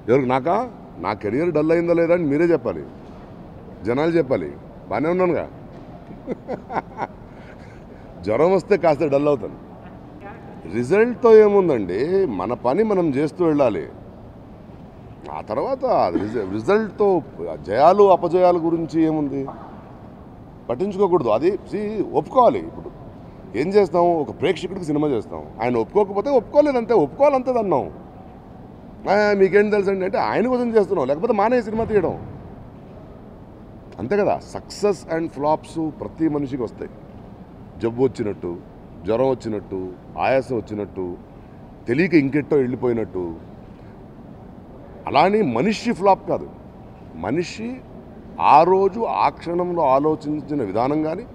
ఎవరికి నాకా? నా కెరియర్ డల్ అయిందా లేదా అని మీరే చెప్పాలి, జనాలు చెప్పాలి. బాగానే ఉన్నానుగా. జ్వరం వస్తే కాస్త డల్ అవుతాను. రిజల్ట్తో ఏముందండి, మన పని మనం చేస్తూ వెళ్ళాలి. ఆ తర్వాత రిజల్ట్తో జయాలు అపజయాల గురించి ఏముంది, పట్టించుకోకూడదు. అది ఒప్పుకోవాలి. ఇప్పుడు ఏం చేస్తాం, ఒక ప్రేక్షకుడికి సినిమా చేస్తాం, ఆయన ఒప్పుకోకపోతే ఒప్పుకోలేదంతే, ఒప్పుకోవాలంతే అన్నాం. మీకేం తెలుసండి అంటే ఆయన కోసం చేస్తున్నాం, లేకపోతే మానే సినిమా తీయడం, అంతే కదా. సక్సెస్ అండ్ ఫ్లాప్స్ ప్రతి మనిషికి వస్తాయి. జబ్బు వచ్చినట్టు, జ్వరం వచ్చినట్టు, ఆయాసం వచ్చినట్టు, తెలియక ఇంకెట్టో వెళ్ళిపోయినట్టు. అలానే మనిషి ఫ్లాప్ కాదు, మనిషి ఆ రోజు ఆ క్షణంలో ఆలోచించిన విధానం కానీ,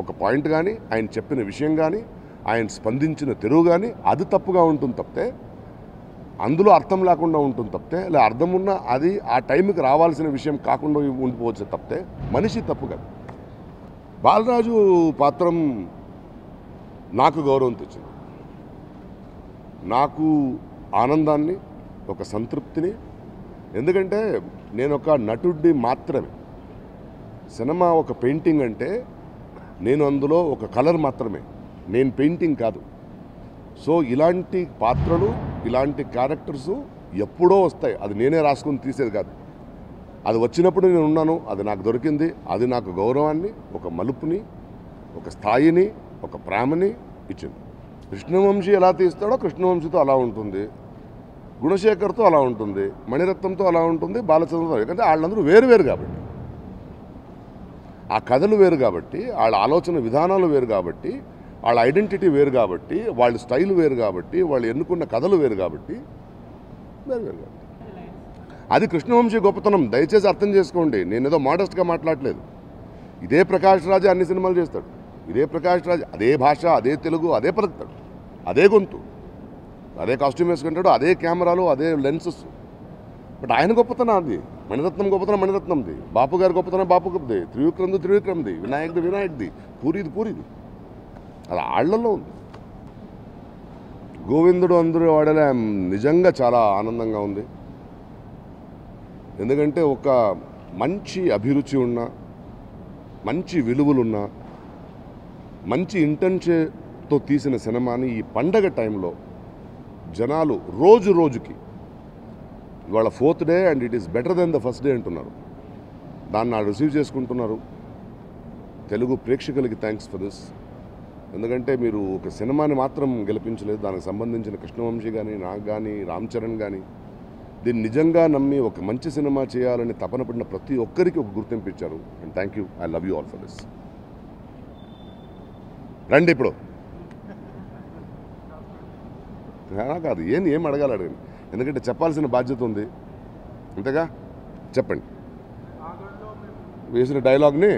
ఒక పాయింట్ కానీ, ఆయన చెప్పిన విషయం కానీ, ఆయన స్పందించిన తెరువు కానీ అది తప్పుగా ఉంటుంది తప్పితే, అందులో అర్థం లేకుండా ఉంటుంది తప్పితే, లేదా అర్థం ఉన్న అది ఆ టైంకి రావాల్సిన విషయం కాకుండా ఉండిపోవచ్చు తప్పితే మనిషి తప్పు కాదు. బాలరాజు పాత్రం నాకు గౌరవం తెచ్చింది, నాకు ఆనందాన్ని, ఒక సంతృప్తిని. ఎందుకంటే నేను ఒక నటుడి మాత్రమే. సినిమా ఒక పెయింటింగ్ అంటే నేను అందులో ఒక కలర్ మాత్రమే, నేను పెయింటింగ్ కాదు. సో ఇలాంటి పాత్రలు, ఇలాంటి క్యారెక్టర్స్ ఎప్పుడో వస్తాయి, అది నేనే రాసుకొని తీసేది కాదు. అది వచ్చినప్పుడు నేను ఉన్నాను, అది నాకు దొరికింది, అది నాకు గౌరవాన్ని, ఒక మలుపుని, ఒక స్థాయిని, ఒక ప్రేమని ఇచ్చింది. కృష్ణవంశీ ఎలా తీస్తాడో కృష్ణవంశీతో అలా ఉంటుంది, గుణశేఖర్తో అలా ఉంటుంది, మణిరత్నంతో అలా ఉంటుంది, బాలచంద్రతో. ఎందుకంటే వాళ్ళందరూ వేరు కాబట్టి, ఆ కథలు వేరు కాబట్టి, వాళ్ళ ఆలోచన విధానాలు వేరు కాబట్టి, వాళ్ళ ఐడెంటిటీ వేరు కాబట్టి, వాళ్ళ స్టైల్ వేరు కాబట్టి, వాళ్ళు ఎన్నుకున్న కథలు వేరు కాబట్టి, వేరు కాబట్టి అది కృష్ణవంశీ గొప్పతనం. దయచేసి అర్థం చేసుకోండి, నేను ఏదో మోడెస్ట్గా మాట్లాడలేదు. ఇదే ప్రకాష్ రాజ్ అన్ని సినిమాలు చేస్తాడు, ఇదే ప్రకాష్ రాజ్ అదే భాష, అదే తెలుగు, అదే పలుకుతాడు, అదే గొంతు, అదే కాస్ట్యూమ్ వేసుకుంటాడు, అదే కెమెరాలు, అదే లెన్సెస్. బట్ ఆయన గొప్పతనం అది, మణిరత్నం గొప్పతనం మణిరత్నంది, బాపు గారి గొప్పతనం బాపుది, త్రివిక్రమ్ది, వినాయక్ది, పూరిది. అది ఆళ్లలో ఉంది. గోవిందుడు అందరూ వాడలే నిజంగా చాలా ఆనందంగా ఉంది. ఎందుకంటే ఒక మంచి అభిరుచి ఉన్న, మంచి విలువలున్న, మంచి ఇంటెన్షన్తో తీసిన సినిమాని ఈ పండగ టైంలో జనాలు రోజుకి, ఇవాళ 4th day and it is better than the first day అంటున్నారు, దాన్ని రిసీవ్ చేసుకుంటున్నారు. తెలుగు ప్రేక్షకులకి థ్యాంక్స్ ఫర్ దిస్. ఎందుకంటే మీరు ఒక సినిమాని మాత్రం గెలిపించలేదు, దానికి సంబంధించిన కృష్ణవంశీ కానీ, నాకు కానీ, రామ్ చరణ్ కానీ దీన్ని నిజంగా నమ్మి ఒక మంచి సినిమా చేయాలని తపన పడిన ప్రతి ఒక్కరికి ఒక గుర్తింపు ఇచ్చారు. And thank you, I love you all for this. రండి ఇప్పుడు కాదు, ఏం అడగాలి, ఎందుకంటే చెప్పాల్సిన బాధ్యత ఉంది, అంతేగా. చెప్పండి. వేసిన డైలాగ్ని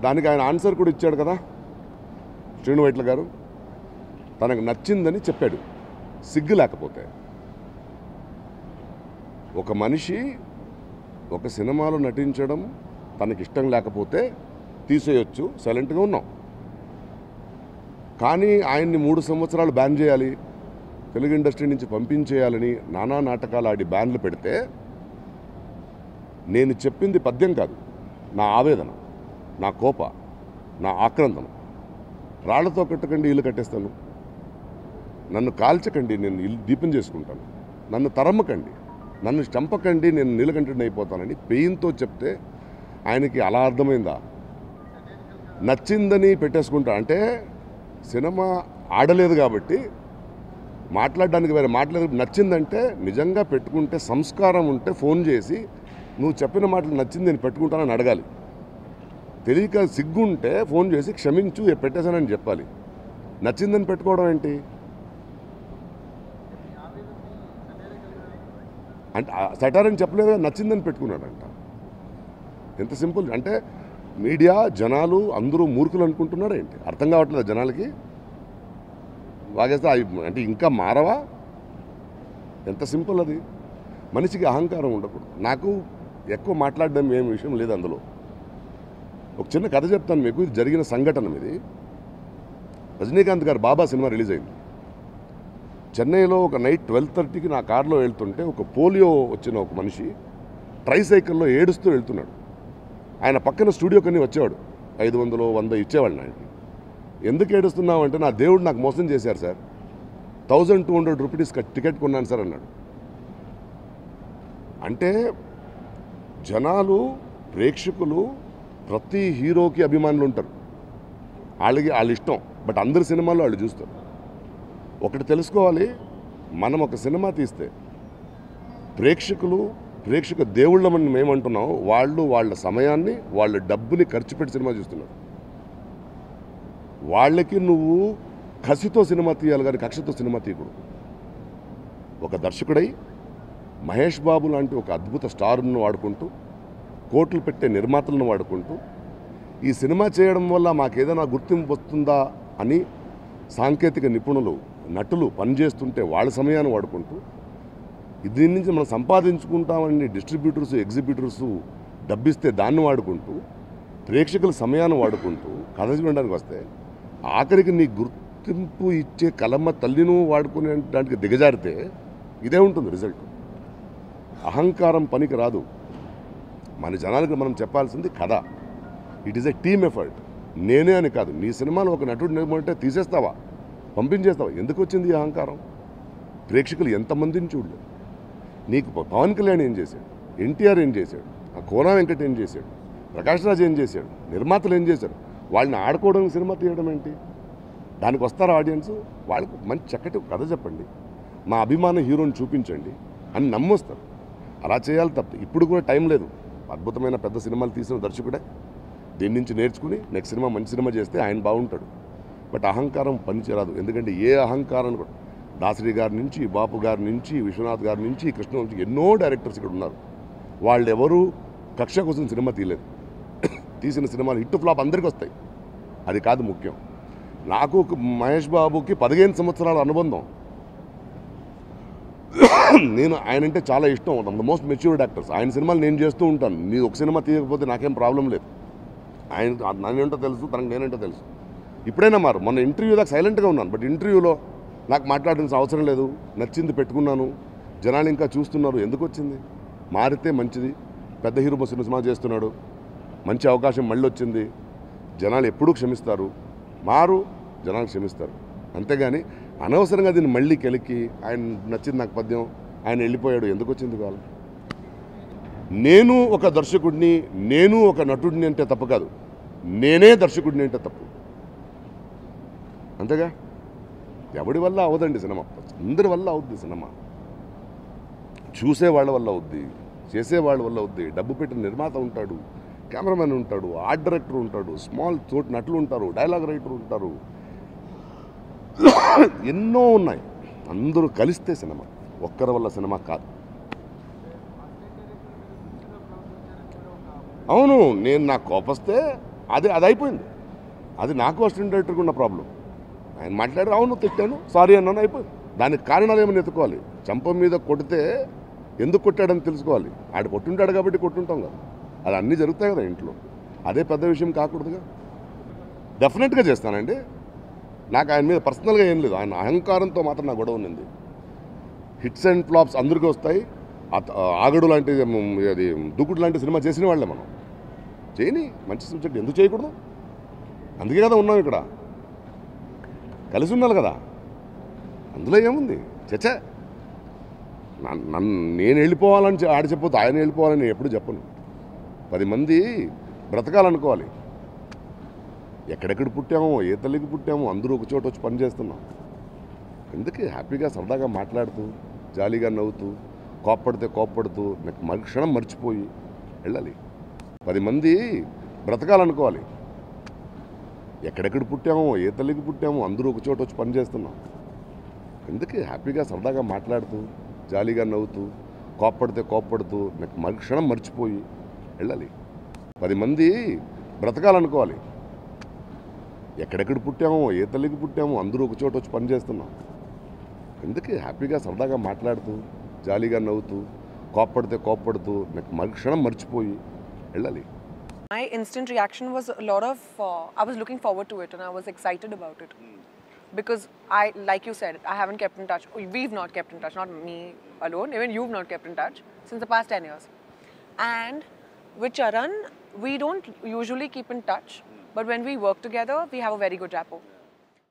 దానికి ఆయన ఆన్సర్ కూడా ఇచ్చాడు కదా శ్రీను వైట్ల గారు. తనకు నచ్చిందని చెప్పాడు, సిగ్గు లేకపోతే. ఒక మనిషి ఒక సినిమాలో నటించడం తనకి ఇష్టం లేకపోతే తీసేయొచ్చు, సైలెంట్గా ఉన్నాం. కానీ ఆయన్ని 3 సంవత్సరాలు బ్యాన్ చేయాలి, తెలుగు ఇండస్ట్రీ నుంచి పంపించేయాలని నానా నాటకాలు ఆడి బ్యాన్లు పెడితే, నేను చెప్పింది పద్యం కాదు, నా ఆవేదన, నా కోప, నా ఆక్రందన. రాళ్లతో కట్టకండి ఇల్లు కట్టేస్తాను, నన్ను కాల్చకండి నేను ఇల్లు దీపం చేసుకుంటాను, నన్ను తరమ్మకండి, నన్ను చంపకండి నేను నీలకంఠుడిని అయిపోతానని పెయిన్తో చెప్తే ఆయనకి అలా అర్థమైందా? నచ్చిందని పెట్టేసుకుంటా అంటే సినిమా ఆడలేదు కాబట్టి మాట్లాడడానికి వేరే మాట్లాడలేదు. నచ్చిందంటే నిజంగా పెట్టుకుంటే, సంస్కారం ఉంటే ఫోన్ చేసి నువ్వు చెప్పిన మాటలు నచ్చింది నేను పెట్టుకుంటానని అడగాలి. తెలియక సిగ్గుంటే ఫోన్ చేసి క్షమించు పెట్టేశానని చెప్పాలి. నచ్చిందని పెట్టుకోవడం ఏంటి అంటే సటారని చెప్పలేదు, నచ్చిందని పెట్టుకున్నాడంట. ఎంత సింపుల్ అంటే మీడియా, జనాలు అందరూ మూర్ఖులు అనుకుంటున్నారా ఏంటి? అర్థం కావట్లేదు జనాలకి. వాగేస్తే అంటే ఇంకా మారవా? ఎంత సింపుల్ అది. మనిషికి అహంకారం ఉండకూడదు. నాకు ఎక్కువ మాట్లాడడం ఏం విషయం లేదు అందులో. ఒక చిన్న కథ చెప్తాను మీకు, ఇది జరిగిన సంఘటన. ఇది రజనీకాంత్ గారు బాబా సినిమా రిలీజ్ అయింది. చెన్నైలో ఒక నైట్ 12:30కి నా కారులో వెళ్తుంటే ఒక పోలియో వచ్చిన ఒక మనిషి ట్రైసైకిల్లో ఏడుస్తూ వెళ్తున్నాడు. ఆయన పక్కన స్టూడియోకని వచ్చేవాడు, 500 100 ఇచ్చేవాళ్ళు ఆయనకి. ఎందుకు ఏడుస్తున్నావు అంటే, నా దేవుడు నాకు మోసం చేశారు సార్, 1200 రూపీస్ టికెట్ కొన్నాను సార్ అన్నాడు. అంటే జనాలు, ప్రేక్షకులు ప్రతి హీరోకి అభిమానులు ఉంటారు, వాళ్ళ ఇష్టం. బట్ అందరి సినిమాల్లో వాళ్ళు చూస్తారు. ఒకటి తెలుసుకోవాలి, మనం ఒక సినిమా తీస్తే ప్రేక్షక దేవుళ్ళమని మేమంటున్నాం, వాళ్ళు వాళ్ళ సమయాన్ని, వాళ్ళ డబ్బుని ఖర్చు పెట్టి సినిమా చూస్తున్నారు. వాళ్ళకి నువ్వు కసితో సినిమా తీయాలి కానీ కక్షతో సినిమా తీయకూడదు. ఒక దర్శకుడై మహేష్ బాబు లాంటి ఒక అద్భుత స్టార్ను వాడుకుంటూ, కోట్లు పెట్టే నిర్మాతలను వాడుకుంటూ, ఈ సినిమా చేయడం వల్ల మాకేదైనా గుర్తింపు వస్తుందా అని సాంకేతిక నిపుణులు, నటులు పనిచేస్తుంటే వాళ్ళ సమయాన్ని వాడుకుంటూ, దీని నుంచి మనం సంపాదించుకుంటామని డిస్ట్రిబ్యూటర్స్, ఎగ్జిబ్యూటర్స్ డబ్బిస్తే దాన్ని వాడుకుంటూ, ప్రేక్షకుల సమయాన్ని వాడుకుంటూ కథ చూడడానికి వస్తే, ఆఖరికి నీ గుర్తింపు ఇచ్చే కలమ్మ తల్లిను వాడుకునే దానికి దిగజారితే ఇదే ఉంటుంది రిజల్ట్. అహంకారం పనికి రాదు. మన జనాలకు మనం చెప్పాల్సింది కథ. It is a team effort. నేనే అని కాదు, నీ సినిమాలో ఒక నటుడు నిర్మంటే తీసేస్తావా, పంపించేస్తావా? ఎందుకు వచ్చింది ఈ అహంకారం? ప్రేక్షకులు ఎంతమందిని చూడలేదు. నీకు పవన్ కళ్యాణ్ ఏం చేశాడు, ఎన్టీఆర్ ఏం చేశాడు, ఆ కోనా వెంకట్ ఏం చేశాడు, ప్రకాష్ రాజ్ ఏం చేశాడు, నిర్మాతలు ఏం చేశారు? వాళ్ళని ఆడుకోవడానికి సినిమా తీయడం ఏంటి? దానికి వస్తారా ఆడియన్స్? వాళ్ళకు మంచి చక్కటి కథ చెప్పండి, మా అభిమాన హీరోని చూపించండి అని నమ్మొస్తారు. అలా చేయాలి తప్ప ఇప్పుడు కూడా టైం లేదు. అద్భుతమైన పెద్ద సినిమాలు తీసిన దర్శకుడే దీని నుంచి నేర్చుకుని నెక్స్ట్ సినిమా మంచి సినిమా చేస్తే ఆయన బాగుంటాడు. బట్ అహంకారం పనిచేయరాదు. ఎందుకంటే ఏ అహంకారం కూడా, దాసరి గారి నుంచి, బాపు గారి నుంచి, విశ్వనాథ్ గారి నుంచి, కృష్ణ నుంచి ఎన్నో డైరెక్టర్స్ ఇక్కడ ఉన్నారు. వాళ్ళెవరూ కక్ష కోసం సినిమా తీయలేదు. తీసిన సినిమాలు హిట్ ఫ్లాప్ అందరికీ వస్తాయి, అది కాదు ముఖ్యం. నాకు మహేష్ బాబుకి 15 సంవత్సరాల అనుబంధం. నేను ఆయనంటే చాలా ఇష్టం. The most matured actors. ఆయన సినిమాలు నేను చేస్తూ ఉంటాను. నీ ఒక సినిమా తీయకపోతే నాకేం ప్రాబ్లం లేదు. ఆయన నేనేంటో తెలుసు, తనకు నేనేంటో తెలుసు. ఇప్పుడైనా మొన్న ఇంటర్వ్యూ దాకా సైలెంట్గా ఉన్నాను. బట్ ఇంటర్వ్యూలో నాకు మాట్లాడాల్సిన అవసరం లేదు, నచ్చింది పెట్టుకున్నాను, జనాలు ఇంకా చూస్తున్నారు. ఎందుకు వచ్చింది? మారితే మంచిది. పెద్ద హీరో సినిమా చేస్తున్నాడు, మంచి అవకాశం మళ్ళీ వచ్చింది, జనాలు ఎప్పుడూ క్షమిస్తారు, జనాలు క్షమిస్తారు. అంతేగాని అనవసరంగా దీన్ని మళ్ళీ కెలికి, ఆయన నచ్చింది నాకు పద్యం, ఆయన వెళ్ళిపోయాడు, ఎందుకు వచ్చింది కాదు? నేను ఒక దర్శకుడిని, నేను ఒక నటుడిని అంటే తప్పు కాదు, నేనే దర్శకుడిని అంటే తప్పు. అంతేగా? ఎవడి వల్ల అవదండి సినిమా, అందరి వల్ల అవుద్ది సినిమా. చూసేవాళ్ళ వల్ల అవుద్ది, చేసేవాళ్ళ వల్ల అవుద్ది. డబ్బు పెట్టిన నిర్మాత ఉంటాడు, కెమెరామెన్ ఉంటాడు, ఆర్ట్ డైరెక్టర్ ఉంటాడు, స్మాల్ చోటు నటులు ఉంటారు, డైలాగ్ రైటర్ ఉంటారు, ఎన్నో ఉన్నాయి. అందరూ కలిస్తే సినిమా, ఒక్కరి వల్ల సినిమా కాదు. అవును, నేను నాకు కోపస్తే అది అయిపోయింది. అది నాకు అసిస్టెంట్ డైరెక్టర్కి ఉన్న ప్రాబ్లం. ఆయన మాట్లాడారు, అవును తిట్టాను, సారీ అన్నాను, అయిపోయింది. దానికి కారణాలు ఏమని ఎత్తుకోవాలి. చంప మీద కొడితే ఎందుకు కొట్టాడని తెలుసుకోవాలి. ఆడు కొట్టుంటాడు కాబట్టి కొట్టుంటాం కదా, అది అన్నీ జరుగుతాయి కదా ఇంట్లో. అదే పెద్ద విషయం కాకూడదుగా. డెఫినెట్గా చేస్తానండి. నాకు ఆయన మీద పర్సనల్గా ఏం లేదు, ఆయన అహంకారంతో మాత్రం నా గొడవ ఉంది. హిట్స్ అండ్ ఫ్లాప్స్ అందరికీ వస్తాయి. ఆగడు లాంటి, అది దూకుడు లాంటి సినిమా చేసిన వాళ్ళే మనం. చేయని మంచి సబ్జెక్ట్ ఎందుకు చేయకూడదు? అందుకే కదా ఉన్నాం ఇక్కడ, కలిసి ఉండాలి కదా. అందులో ఏముంది? చచ్చా, నేను వెళ్ళిపోవాలని ఆడి చెప్పొద్దు, ఆయన వెళ్ళిపోవాలని ఎప్పుడు చెప్పను. 10 మంది బ్రతకాలనుకోవాలి. ఎక్కడెక్కడ పుట్టామో, ఏ తల్లికి పుట్టామో, అందరూ ఒక చోట వచ్చి పనిచేస్తున్నాం. ఎందుకు హ్యాపీగా సరదాగా మాట్లాడుతూ, జాలీగా నవ్వుతూ, కోప్పడుతూ క్షణం మర్చిపోయి వెళ్ళాలి. 10 మంది బ్రతకాలనుకోవాలి. ఎక్కడెక్కడ పుట్టామో, ఏ తల్లికి పుట్టామో, అందరూ ఒక చోట వచ్చి పనిచేస్తున్నాం. ఎందుకు హ్యాపీగా సరదాగా మాట్లాడుతూ, జాలీగా నవ్వుతూ, కోప్పడుతూ క్షణం మర్చిపోయి వెళ్ళాలి. 10 మంది బ్రతకాలనుకోవాలి. ఎక్కడెక్కడ పుట్టామో, ఏ తల్లికి పుట్టామో, అందరూ ఒక చోట వచ్చి పనిచేస్తున్నాం. ఎందుకు హ్యాపీగా సరదాగా మాట్లాడుతూ, జాలీగా నవ్వుతూ, కోప్పడుతూ క్షణం మర్చిపోయి వెళ్ళాలి. My instant reaction was a lot of, I was looking forward to it and I was excited about it. Because like you said, I haven't kept in touch. We've not kept in touch, not me alone. Even you've not kept in touch since the past 10 years. And with Charan, we don't usually keep in touch. But when we work together, we have a very good rapport.